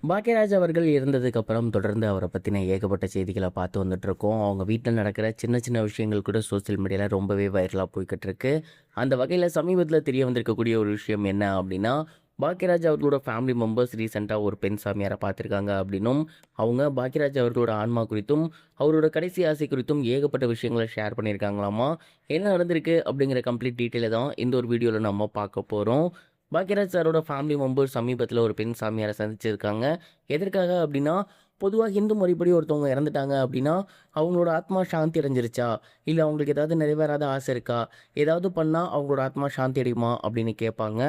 பாக்கியராஜ் அவர்கள் இறந்ததுக்கப்புறம் தொடர்ந்து அவரை பற்றின ஏகப்பட்ட செய்திகளை பார்த்து வந்துட்டுருக்கோம். அவங்க வீட்டில் நடக்கிற சின்ன சின்ன விஷயங்கள் கூட சோசியல் மீடியாவில் ரொம்பவே வைரலாக போய்கிட்டு இருக்கு. அந்த வகையில் சமீபத்தில் தெரிய வந்திருக்கக்கூடிய ஒரு விஷயம் என்ன அப்படின்னா, பாக்கியராஜ் அவர்களோட ஃபேமிலி மெம்பர்ஸ் ரீசெண்டாக ஒரு பெண் சாமியாரை பார்த்துருக்காங்க அப்படின்னும், அவங்க பாக்கியராஜ் அவர்களோட ஆன்மா குறித்தும் அவரோட கடைசி ஆசை குறித்தும் ஏகப்பட்ட விஷயங்களை ஷேர் பண்ணியிருக்காங்களாமா. என்ன நடந்திருக்கு அப்படிங்கிற கம்ப்ளீட் டீட்டெயிலை தான் இந்த ஒரு வீடியோவில் நம்ம பார்க்க போகிறோம். பாக்யராஜ் சாரோட ஃபேமிலி மெம்பர்ஸ் சமீபத்தில் ஒரு பெண் சாமியாரை சந்திச்சிருக்காங்க. எதற்காக அப்படின்னா, பொதுவா ஹிந்து முறைப்படி ஒருத்தவங்க இறந்துட்டாங்க அப்படின்னா, அவங்களோட ஆத்மா சாந்தி அடைஞ்சிருச்சா? இல்ல அவங்களுக்கு ஏதாவது நிறைவேறாத ஆசை இருக்கா? ஏதாவது பண்ணா அவங்களோட ஆத்மா சாந்தி அடையுமா? அப்படின்னு கேட்பாங்க.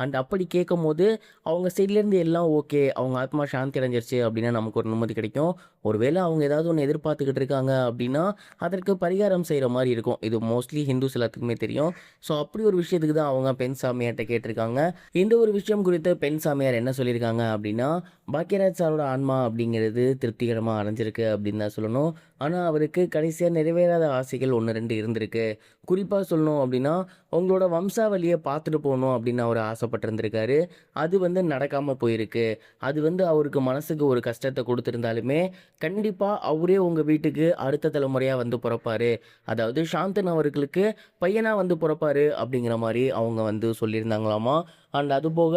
அண்ட் அப்படி கேட்கும்போது, அவங்க சைட்லேருந்து எல்லாம் ஓகே. அவங்க ஆத்மா சாந்தி அடைஞ்சிருச்சு அப்படின்னா நமக்கு ஒரு நிம்மதி கிடைக்கும். ஒருவேளை அவங்க ஏதாவது ஒண்ணு எதிர்பார்த்துக்கிட்டு இருக்காங்க அப்படின்னா, அதற்கு பரிகாரம் செய்ற மாரி இருக்கும். இது மோஸ்ட்லி ஹிந்துஸ் எல்லாத்துக்குமே தெரியும். ஸோ அப்படி ஒரு விஷயத்துக்கு தான் அவங்க பெண் சாமியார்ட்ட கேட்டிருக்காங்க. இந்த ஒரு விஷயம் குறித்து பெண் சாமியார் என்ன சொல்லியிருக்காங்க அப்படின்னா, பாக்யராஜ் சாரோட ஆன்மா அப்படிங்கிறது திருப்திகரமா அடைஞ்சிருக்கு அப்படின்னு தான் சொல்லணும். ஆனா, அவருக்கு கடைசியா நிறைவேறாத ஆசைகள் 1, 2 இருந்திருக்கு. குறிப்பா சொல்லணும் அப்படின்னா, உங்களோட வம்சாவளிய பார்த்துட்டு போணும் அப்படின்னு அவரு ஆசைப்பட்டிருந்திருக்காரு. அது வந்து நடக்காம போயிருக்கு. அது வந்து அவருக்கு மனசுக்கு ஒரு கஷ்டத்த குடுத்திருந்தாலுமே, கண்டிப்பா அவரே உங்க வீட்டுக்கு அடுத்த தலைமுறையா வந்து பொறப்பாரு. அதாவது சாந்தனு அவர்களுக்கு பையனா வந்து பொறப்பாரு அப்படிங்கிற மாரி அவங்க வந்து சொல்லியிருந்தாங்களாமா. அண்ட் அதுபோக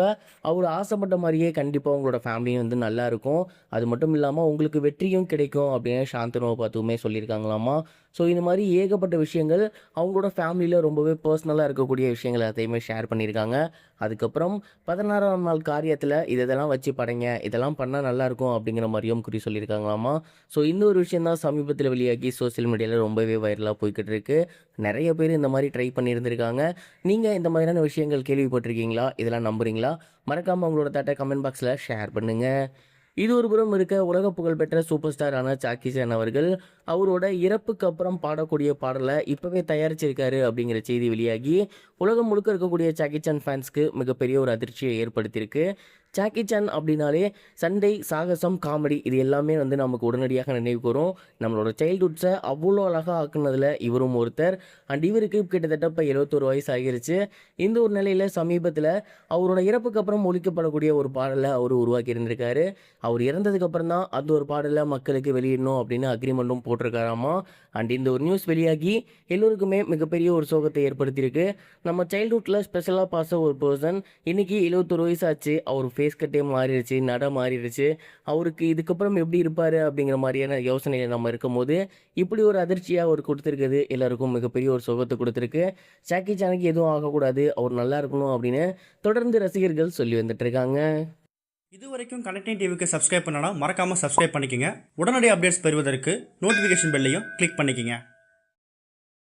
அவரு ஆசைப்பட்ட மாரியே கண்டிப்பா உங்களோட ஃபேமிலியும் வந்து நல்லாருக்கும். அது மட்டும் இல்லாம உங்களுக்கு வெற்றியும் கிடைக்கும் அப்படின்னு சாந்தனுவ பார்த்துமே சொல்லியிருக்காங்களாமா. ஸோ இந்த மாரி ஏகப்பட்ட விஷயங்கள் அவங்களோட ஃபேமிலியில ரொம்பவே பெர்சனலா இருக்கக்கூடிய விஷயங்கள் எல்லாத்தையுமே ஷேர் பண்ணியிருக்காங்க. அதுக்கப்புறம் 16ஆம் நாள் காரியத்தில இதெல்லாம் வச்சு படைங்க. இதெல்லாம் பண்ணா நல்லாருக்கும் அப்படிங்கிற மாரியும் குறி சொல்லியிருக்காங்களாமா. ஸோ இந்த ஒரு விஷயம் தான் சமீபத்தில வெளியாகி சோசியல் மீடியால ரொம்பவே வைரலா போய்க்கிட்டு இருக்கு. நெறைய பேர் இந்த மாரி ட்ரை பண்ணியிருந்திருக்காங்க. நீங்க இந்த மாதிரியான விஷயங்கள் கேள்விப்பட்டிருக்கீங்களா? இதெல்லாம் நம்புறீங்களா? மறக்காம உங்களோட தாட்ட கமெண்ட் பாக்ஸ்ல ஷேர் பண்ணுங்க. இது ஒரு புறம் இருக்க உலக புகழ்பெற்ற சூப்பர் ஸ்டாரான ஜாக்கி சான் அவர்கள் அவரோட இறப்புக்கு அப்புறம் பாடக்கூடிய பாடலை இப்பவே தயாரிச்சிருக்காரு அப்படிங்கிற செய்தி வெளியாகி உலகம் முழுக்க இருக்கக்கூடிய ஜாக்கி சான் ஃபேன்ஸ்க்கு மிகப்பெரிய ஒரு அதிர்ச்சியை ஏற்படுத்தியிருக்கு. ஜாக்கி சான் அப்படின்னாலே சண்டை, சாகசம், காமெடி இது எல்லாமே வந்து நமக்கு உடனடியாக நினைவுக்கு வரும். நம்மளோட சைல்ட்ஹுட்ஸை அவ்வளோ அழகாக ஆக்குனதில் இவரும் ஒருத்தர். அண்ட் இவருக்கு கிட்டத்தட்ட இப்போ 71 வயசு ஆகிருச்சு. இந்த ஒரு நிலையில் சமீபத்தில் அவரோட இறப்புக்கு அப்புறம் ஒலிக்கப்படக்கூடிய ஒரு பாடலை அவர் உருவாக்கி இருந்திருக்காரு. அவர் இறந்ததுக்கப்புறம் தான் அந்த ஒரு பாடலை மக்களுக்கு வெளியிடணும் அப்படின்னு அக்ரிமெண்ட்டும் போட்டிருக்காராமா. அண்ட் இந்த ஒரு நியூஸ் வெளியாகி எல்லோருக்குமே மிகப்பெரிய ஒரு சோகத்தை ஏற்படுத்தியிருக்கு. நம்ம சைல்ட்ஹுட்டில் ஸ்பெஷலாக பார்த்த ஒரு பர்சன் இன்னைக்கு 71 வயசு ஆச்சு. அவர் ஃபேஸ் கட்டே மாறிடுச்சு, நட மாறிடுச்சு. அவருக்கு இதுக்கப்புறம் எப்படி இருப்பார் அப்படிங்கிற மாதிரியான யோசனையில் நம்ம இருக்கும்போது இப்படி ஒரு அதிர்ச்சியாக அவர் கொடுத்துருக்குது எல்லாருக்கும் மிகப்பெரிய ஒரு சோகத்தை கொடுத்துருக்கு. ஜாக்கி சானுக்கு எதுவும் ஆகக்கூடாது, அவர் நல்லா இருக்கணும் அப்படின்னு தொடர்ந்து ரசிகர்கள் சொல்லி வந்துட்டு இருக்காங்க. இதுவரைக்கும் கனெக்டிங் டிவிக்கு சப்ஸ்கிரைப் பண்ணனா மறக்காமல் சப்ஸ்கிரைப் பண்ணிக்கங்க. உடனடி அப்டேட்ஸ் பெறுவதற்கு நோட்டிஃபிகேஷன் பெல்லையும் கிளிக் பண்ணிக்கங்க.